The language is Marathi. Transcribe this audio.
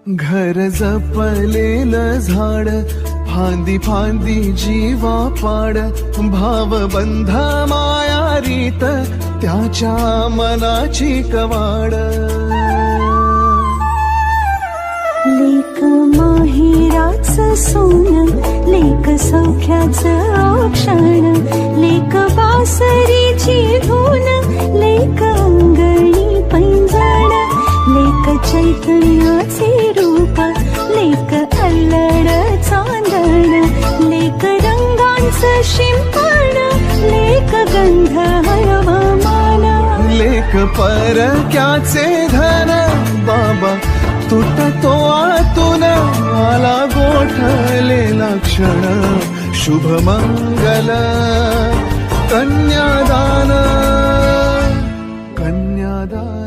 घर जपलेलं झाड, फांदी फांदी जीवा पाड, भावबंध माया रीत त्याच्या मनाची कवाड. लेक माहेराचं सोन, लेक सौख्याचं औक्षण, लेक बासरीची धून, लेक अंगणी पैंजण, लेक चैतन्याचे रूप, लेक अल्लड चांदण, लेक रंगांचं शिंपण, लेक गंध हळवमान, लेक परक्याचे धन, बाबा तुटतो आतून आला गोठलेला क्षण. शुभ मंगल कन्यादान, कन्यादान.